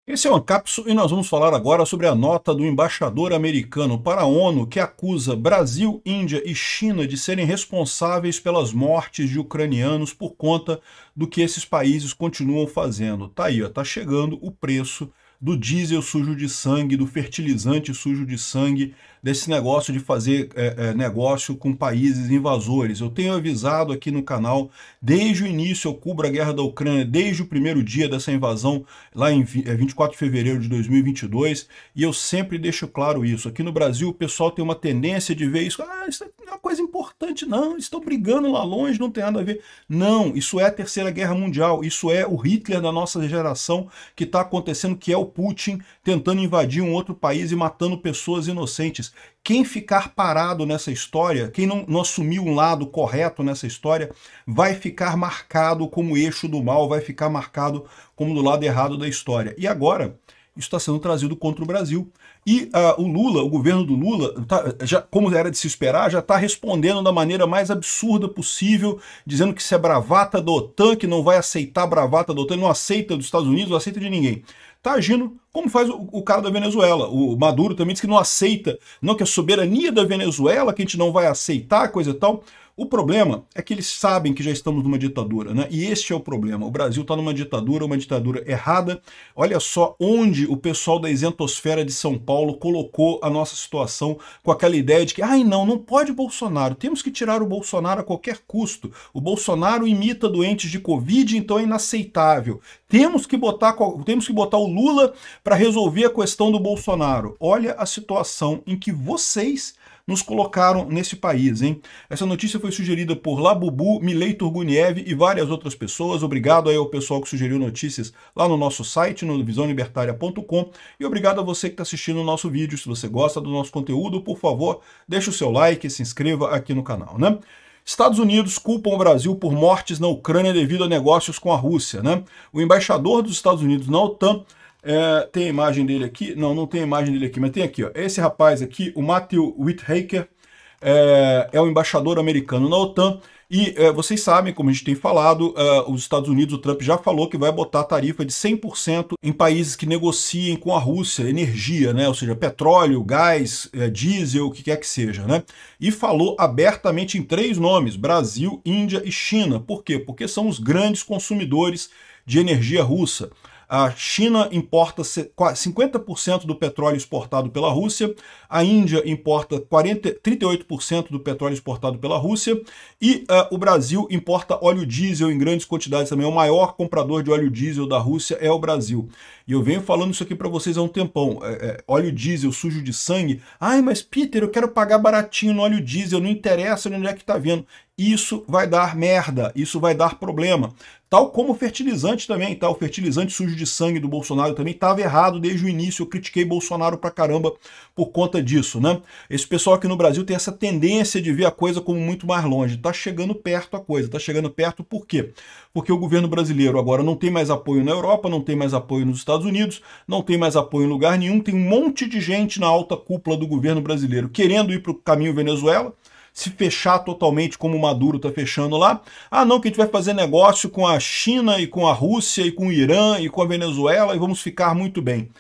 Esse é o Ancapso e nós vamos falar agora sobre a nota do embaixador americano para a ONU que acusa Brasil, Índia e China de serem responsáveis pelas mortes de ucranianos por conta do que esses países continuam fazendo. Tá aí, ó, tá chegando o preço do diesel sujo de sangue, do fertilizante sujo de sangue, desse negócio de fazer negócio com países invasores. Eu tenho avisado aqui no canal, desde o início eu cubro a guerra da Ucrânia, desde o primeiro dia dessa invasão, lá em 24 de fevereiro de 2022, e eu sempre deixo claro isso. Aqui no Brasil o pessoal tem uma tendência de ver isso, isso não é uma coisa importante não, estão brigando lá longe, não tem nada a ver. Não, isso é a Terceira Guerra Mundial, isso é o Hitler da nossa geração que está acontecendo, que é o Putin tentando invadir um outro país e matando pessoas inocentes. Quem ficar parado nessa história, quem não assumir um lado correto nessa história, vai ficar marcado como eixo do mal, vai ficar marcado como do lado errado da história. E agora, isso está sendo trazido contra o Brasil. E o Lula, o governo do Lula, como era de se esperar, já está respondendo da maneira mais absurda possível, dizendo que isso é bravata da OTAN, que não vai aceitar a bravata da OTAN, não aceita dos Estados Unidos, não aceita de ninguém. Está agindo como faz o cara da Venezuela. O Maduro também diz que não aceita, não, que a soberania da Venezuela, que a gente não vai aceitar, coisa e tal. O problema é que eles sabem que já estamos numa ditadura, né? E este é o problema. O Brasil está numa ditadura errada. Olha só onde o pessoal da isentosfera de São Paulo colocou a nossa situação com aquela ideia de que, não pode Bolsonaro, temos que tirar o Bolsonaro a qualquer custo. O Bolsonaro imita doentes de Covid, então é inaceitável. Temos que botar o Lula para resolver a questão do Bolsonaro. Olha a situação em que vocês nos colocaram nesse país, hein? Essa notícia foi sugerida por Labubu, Milei Turguniev e várias outras pessoas. Obrigado aí ao pessoal que sugeriu notícias lá no nosso site, no visãolibertaria.com, e obrigado a você que está assistindo o nosso vídeo. Se você gosta do nosso conteúdo, por favor, deixe o seu like e se inscreva aqui no canal, né? Estados Unidos culpam o Brasil por mortes na Ucrânia devido a negócios com a Rússia, né? O embaixador dos Estados Unidos na OTAN, tem a imagem dele aqui? Não tem a imagem dele aqui, mas tem aqui, ó. Esse rapaz aqui, o Matthew Whitaker, é o embaixador americano na OTAN, e vocês sabem, como a gente tem falado, os Estados Unidos, o Trump já falou que vai botar tarifa de 100% em países que negociem com a Rússia energia, né? Ou seja, petróleo, gás, diesel, o que quer que seja, né? E falou abertamente em 3 nomes, Brasil, Índia e China. Por quê? Porque são os grandes consumidores de energia russa. A China importa 50% do petróleo exportado pela Rússia, a Índia importa 38% do petróleo exportado pela Rússia e o Brasil importa óleo diesel em grandes quantidades também. O maior comprador de óleo diesel da Rússia é o Brasil. E eu venho falando isso aqui para vocês há um tempão. Óleo diesel sujo de sangue. Mas Peter, eu quero pagar baratinho no óleo diesel, não interessa onde é que está vendo. Isso vai dar merda, isso vai dar problema. Tal como o fertilizante também, tá? O fertilizante sujo de sangue do Bolsonaro também estava errado desde o início. Eu critiquei Bolsonaro pra caramba por conta disso, né? Esse pessoal aqui no Brasil tem essa tendência de ver a coisa como muito mais longe. Tá chegando perto a coisa, tá chegando perto por quê? Porque o governo brasileiro agora não tem mais apoio na Europa, não tem mais apoio nos Estados Unidos, não tem mais apoio em lugar nenhum, tem um monte de gente na alta cúpula do governo brasileiro querendo ir para o caminho Venezuela, se fechar totalmente como o Maduro está fechando lá. Não, que a gente vai fazer negócio com a China e com a Rússia e com o Irã e com a Venezuela e vamos ficar muito bem.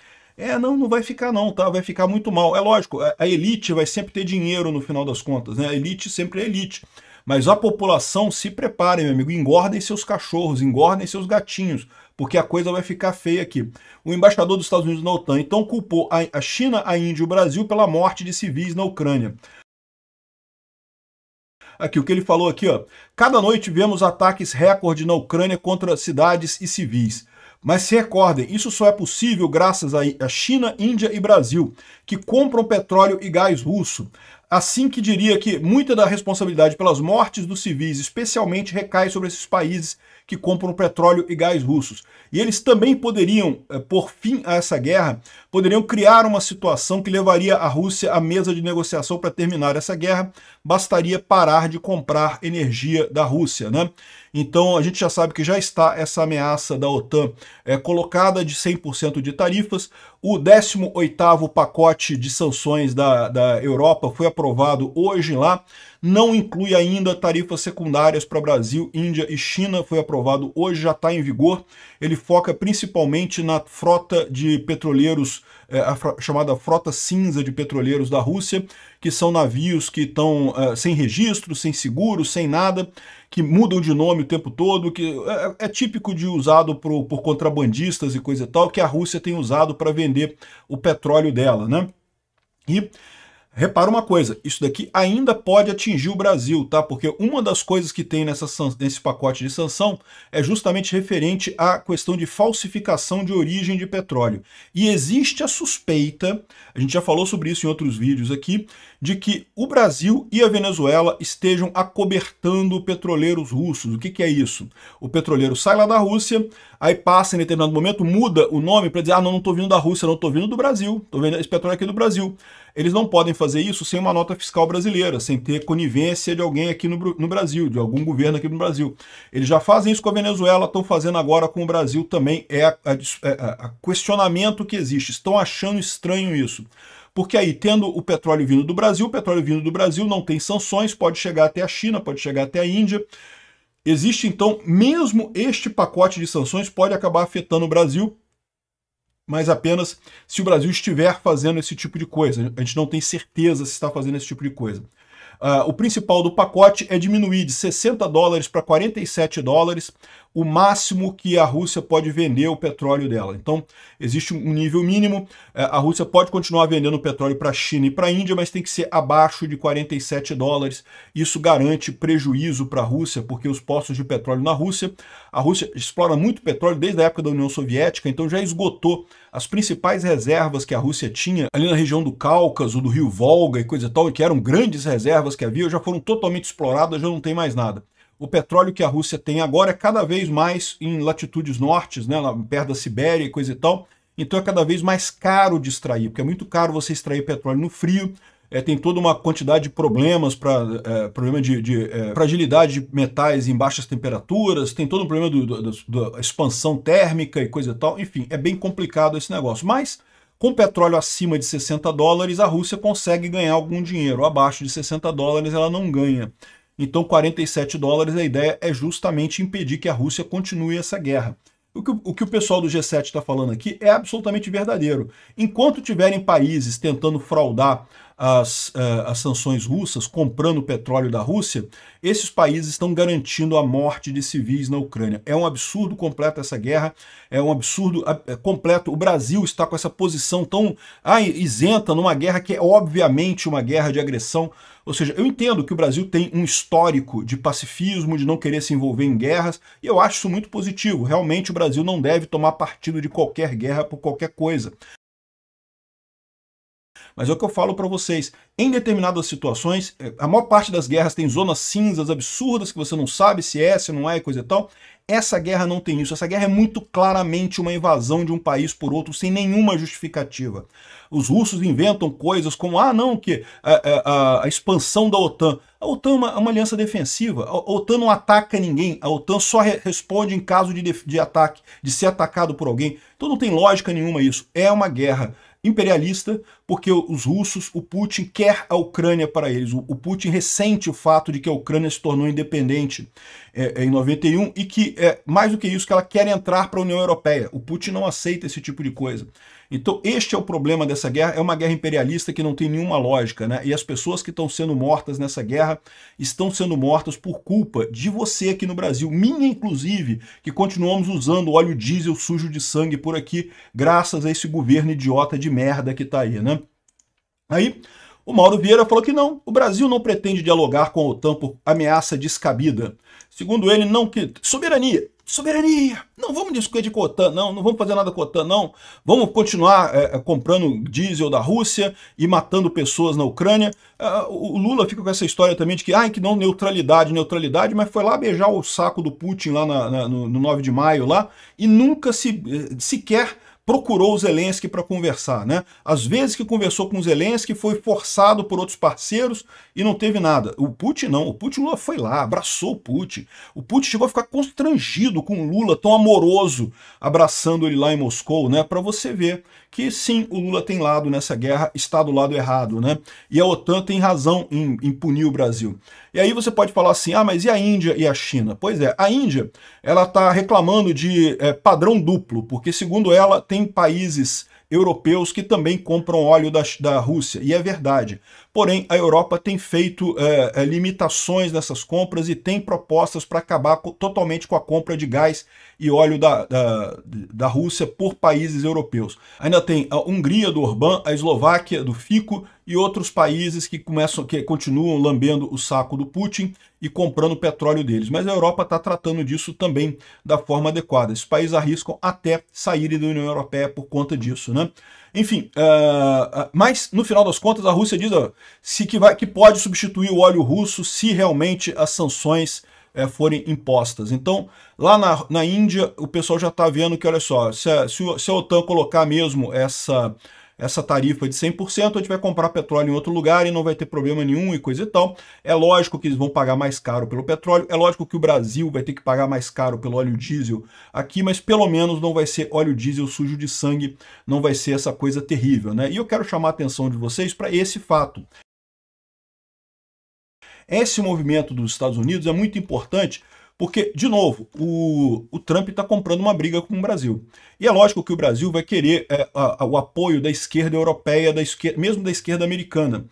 Não vai ficar não, tá? Vai ficar muito mal. É lógico, a elite vai sempre ter dinheiro no final das contas, né? A elite sempre é elite. Mas a população, se prepare, meu amigo, engordem seus cachorros, engordem seus gatinhos, porque a coisa vai ficar feia aqui. O embaixador dos Estados Unidos na OTAN, então, culpou a China, a Índia e o Brasil pela morte de civis na Ucrânia. Aqui, o que ele falou aqui, ó. Cada noite vemos ataques recorde na Ucrânia contra cidades e civis. Mas se recordem, isso só é possível graças a China, Índia e Brasil, que compram petróleo e gás russo. Assim que diria que muita da responsabilidade pelas mortes dos civis, especialmente, recai sobre esses países que compram petróleo e gás russos. E eles também poderiam, por fim a essa guerra, poderiam criar uma situação que levaria a Rússia à mesa de negociação para terminar essa guerra. Bastaria parar de comprar energia da Rússia, né? Então a gente já sabe que já está essa ameaça da OTAN colocada de 100% de tarifas. O 18º pacote de sanções da Europa foi aprovado hoje lá. não inclui ainda tarifas secundárias para Brasil, Índia e China, foi aprovado hoje, já está em vigor. Ele foca principalmente na frota de petroleiros, chamada frota cinza de petroleiros da Rússia, que são navios que estão sem registro, sem seguro, sem nada, que mudam de nome o tempo todo, que é típico de usado por contrabandistas e coisa e tal, que a Rússia tem usado para vender o petróleo dela, né? E repara uma coisa, isso daqui ainda pode atingir o Brasil, tá? Porque uma das coisas que tem nesse pacote de sanção é justamente referente à questão de falsificação de origem de petróleo. E existe a suspeita, a gente já falou sobre isso em outros vídeos aqui, de que o Brasil e a Venezuela estejam acobertando petroleiros russos. O que é isso? O petroleiro sai lá da Rússia, aí passa em determinado momento, muda o nome para dizer, ah, não estou vindo da Rússia, não estou vindo do Brasil, estou vendo esse petróleo aqui do Brasil. Eles não podem fazer isso sem uma nota fiscal brasileira, sem ter conivência de alguém aqui no Brasil, de algum governo aqui no Brasil. Eles já fazem isso com a Venezuela, estão fazendo agora com o Brasil também. É questionamento que existe. Estão achando estranho isso. Porque aí, tendo o petróleo vindo do Brasil, não tem sanções, pode chegar até a China, pode chegar até a Índia. Existe, então, mesmo este pacote de sanções pode acabar afetando o Brasil, mas apenas se o Brasil estiver fazendo esse tipo de coisa. A gente não tem certeza se está fazendo esse tipo de coisa. O principal do pacote é diminuir de 60 dólares para 47 dólares o máximo que a Rússia pode vender o petróleo dela. Então, existe um nível mínimo. A Rússia pode continuar vendendo petróleo para a China e para a Índia, mas tem que ser abaixo de 47 dólares. Isso garante prejuízo para a Rússia, porque os postos de petróleo na Rússia, a Rússia explora muito petróleo desde a época da União Soviética, então já esgotou as principais reservas que a Rússia tinha ali na região do Cáucaso, do Rio Volga e coisa e tal, que eram grandes reservas que havia, já foram totalmente exploradas, já não tem mais nada. O petróleo que a Rússia tem agora é cada vez mais em latitudes nortes, né, lá perto da Sibéria e coisa e tal, então é cada vez mais caro de extrair, porque é muito caro você extrair petróleo no frio, tem toda uma quantidade de problemas, problema de fragilidade de metais em baixas temperaturas, tem todo um problema da expansão térmica e coisa e tal, enfim, é bem complicado esse negócio, mas com petróleo acima de 60 dólares, a Rússia consegue ganhar algum dinheiro, abaixo de 60 dólares ela não ganha. Então 47 dólares, a ideia é justamente impedir que a Rússia continue essa guerra. O que o pessoal do G7 está falando aqui é absolutamente verdadeiro. Enquanto tiverem países tentando fraudar as sanções russas, comprando petróleo da Rússia, esses países estão garantindo a morte de civis na Ucrânia. É um absurdo completo essa guerra, é um absurdo completo. O Brasil está com essa posição tão isenta numa guerra que é obviamente uma guerra de agressão. Ou seja, eu entendo que o Brasil tem um histórico de pacifismo, de não querer se envolver em guerras, e eu acho isso muito positivo. Realmente o Brasil não deve tomar partido de qualquer guerra por qualquer coisa. Mas é o que eu falo para vocês, em determinadas situações, a maior parte das guerras tem zonas cinzas absurdas que você não sabe se é, se não é e coisa e tal. Essa guerra não tem isso, essa guerra é muito claramente uma invasão de um país por outro sem nenhuma justificativa. Os russos inventam coisas como, a expansão da OTAN. A OTAN é uma aliança defensiva, a OTAN não ataca ninguém, a OTAN só responde em caso de ataque, de ser atacado por alguém. Então não tem lógica nenhuma isso, é uma guerra imperialista, porque os russos, o Putin quer a Ucrânia para eles. O Putin ressente o fato de que a Ucrânia se tornou independente em 91 e que, mais do que isso, que ela quer entrar para a União Europeia. O Putin não aceita esse tipo de coisa. Então este é o problema dessa guerra, é uma guerra imperialista que não tem nenhuma lógica, né? E as pessoas que estão sendo mortas nessa guerra estão sendo mortas por culpa de você aqui no Brasil, minha inclusive, que continuamos usando óleo diesel sujo de sangue por aqui, graças a esse governo idiota de merda que tá aí, né? Aí o Mauro Vieira falou que não, o Brasil não pretende dialogar com a OTAN por ameaça descabida. Segundo ele, não que... Soberania! Soberania! Não vamos discutir com a OTAN, não vamos fazer nada com a OTAN, não. Vamos continuar comprando diesel da Rússia e matando pessoas na Ucrânia. O Lula fica com essa história também de que não, neutralidade, mas foi lá beijar o saco do Putin lá no 9 de maio lá e nunca sequer procurou o Zelensky para conversar, né? Às vezes que conversou com o Zelensky foi forçado por outros parceiros e não teve nada. O Putin não, o Putin Lula foi lá, abraçou o Putin. O Putin chegou a ficar constrangido com o Lula, tão amoroso, abraçando ele lá em Moscou, né? Para você ver que sim, o Lula tem lado nessa guerra, está do lado errado, né? E a OTAN tem razão em punir o Brasil. E aí você pode falar assim, ah, mas e a Índia e a China? Pois é, a Índia, ela está reclamando de padrão duplo, porque segundo ela, tem países europeus que também compram óleo da Rússia, e é verdade. Porém, a Europa tem feito limitações nessas compras e tem propostas para acabar totalmente com a compra de gás e óleo da Rússia por países europeus. Ainda tem a Hungria do Orbán, a Eslováquia do Fico e outros países que continuam lambendo o saco do Putin e comprando petróleo deles. Mas a Europa está tratando disso também da forma adequada. Esses países arriscam até saírem da União Europeia por conta disso, né? Enfim, mas no final das contas a Rússia diz que pode substituir o óleo russo se realmente as sanções forem impostas. Então, lá na Índia, o pessoal já está vendo que, olha só, se a OTAN colocar mesmo essa tarifa de 100%, a gente vai comprar petróleo em outro lugar e não vai ter problema nenhum e coisa e tal. É lógico que eles vão pagar mais caro pelo petróleo, é lógico que o Brasil vai ter que pagar mais caro pelo óleo diesel aqui, mas pelo menos não vai ser óleo diesel sujo de sangue, não vai ser essa coisa terrível, né? E eu quero chamar a atenção de vocês para esse fato. Esse movimento dos Estados Unidos é muito importante porque, de novo, o Trump está comprando uma briga com o Brasil. E é lógico que o Brasil vai querer o apoio da esquerda europeia, mesmo da esquerda americana.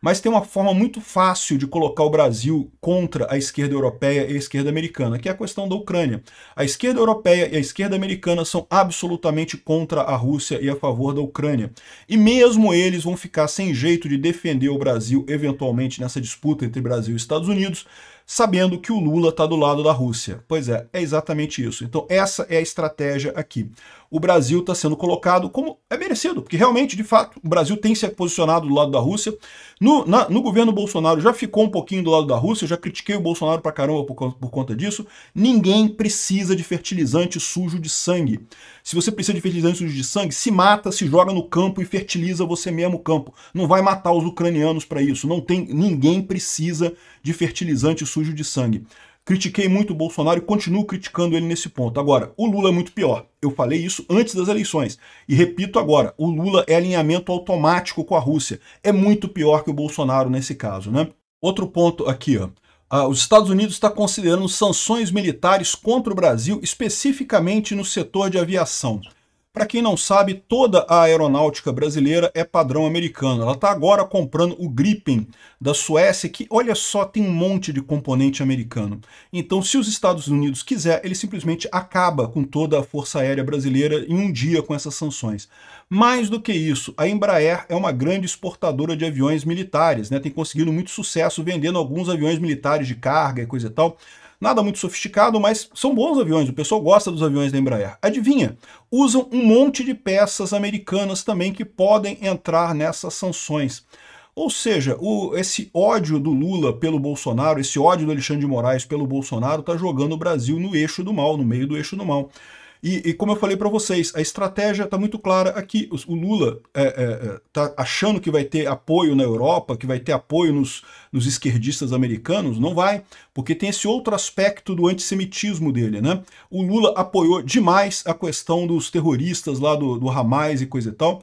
Mas tem uma forma muito fácil de colocar o Brasil contra a esquerda europeia e a esquerda americana, que é a questão da Ucrânia. A esquerda europeia e a esquerda americana são absolutamente contra a Rússia e a favor da Ucrânia. E mesmo eles vão ficar sem jeito de defender o Brasil, eventualmente, nessa disputa entre Brasil e Estados Unidos, sabendo que o Lula está do lado da Rússia. Pois é exatamente isso. Então essa é a estratégia aqui. O Brasil está sendo colocado como é merecido, porque realmente, de fato, o Brasil tem se posicionado do lado da Rússia. No governo Bolsonaro já ficou um pouquinho do lado da Rússia, eu já critiquei o Bolsonaro pra caramba por conta disso. Ninguém precisa de fertilizante sujo de sangue. Se você precisa de fertilizante sujo de sangue, se mata, se joga no campo e fertiliza você mesmo o campo. Não vai matar os ucranianos para isso. Ninguém precisa de fertilizante sujo de sangue. Critiquei muito o Bolsonaro e continuo criticando ele nesse ponto. Agora, o Lula é muito pior. Eu falei isso antes das eleições. E repito agora, o Lula é alinhamento automático com a Rússia. É muito pior que o Bolsonaro nesse caso, né? Outro ponto aqui, ó. Os Estados Unidos está considerando sanções militares contra o Brasil, especificamente no setor de aviação. Para quem não sabe, toda a aeronáutica brasileira é padrão americano. Ela está agora comprando o Gripen da Suécia, que, olha só, tem um monte de componente americano. Então, se os Estados Unidos quiser, ele simplesmente acaba com toda a Força Aérea Brasileira em um dia com essas sanções. Mais do que isso, a Embraer é uma grande exportadora de aviões militares, né? Tem conseguido muito sucesso vendendo alguns aviões militares de carga e coisa e tal. Nada muito sofisticado, mas são bons aviões, o pessoal gosta dos aviões da Embraer. Adivinha? Usam um monte de peças americanas também que podem entrar nessas sanções. Ou seja, esse ódio do Lula pelo Bolsonaro, esse ódio do Alexandre de Moraes pelo Bolsonaro está jogando o Brasil no eixo do mal, no meio do eixo do mal. E como eu falei para vocês, a estratégia está muito clara aqui. O Lula está achando que vai ter apoio na Europa, que vai ter apoio nos esquerdistas americanos. Não vai, porque tem esse outro aspecto do antissemitismo dele, né? O Lula apoiou demais a questão dos terroristas lá do Hamas e coisa e tal.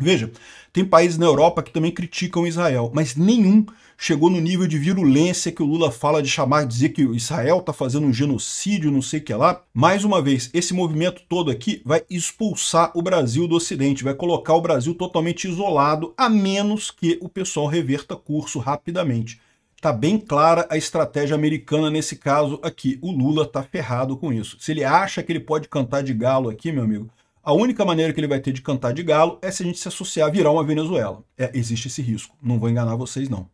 Veja, tem países na Europa que também criticam Israel, mas nenhum chegou no nível de virulência que o Lula fala de dizer que Israel está fazendo um genocídio, não sei o que lá. Mais uma vez, esse movimento todo aqui vai expulsar o Brasil do Ocidente, vai colocar o Brasil totalmente isolado, a menos que o pessoal reverta curso rapidamente. Está bem clara a estratégia americana nesse caso aqui. O Lula está ferrado com isso. Se ele acha que ele pode cantar de galo aqui, meu amigo, a única maneira que ele vai ter de cantar de galo é se a gente se associar a virar uma Venezuela. Existe esse risco. Não vou enganar vocês, não.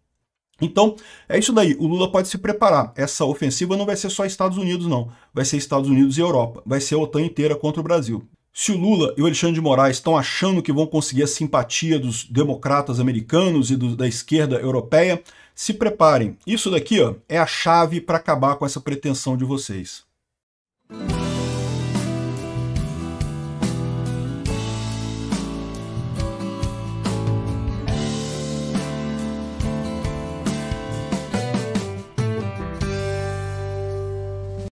Então, é isso daí. O Lula pode se preparar. Essa ofensiva não vai ser só Estados Unidos, não. Vai ser Estados Unidos e Europa. Vai ser a OTAN inteira contra o Brasil. Se o Lula e o Alexandre de Moraes estão achando que vão conseguir a simpatia dos democratas americanos e da esquerda europeia, se preparem. Isso daqui, ó, é a chave para acabar com essa pretensão de vocês.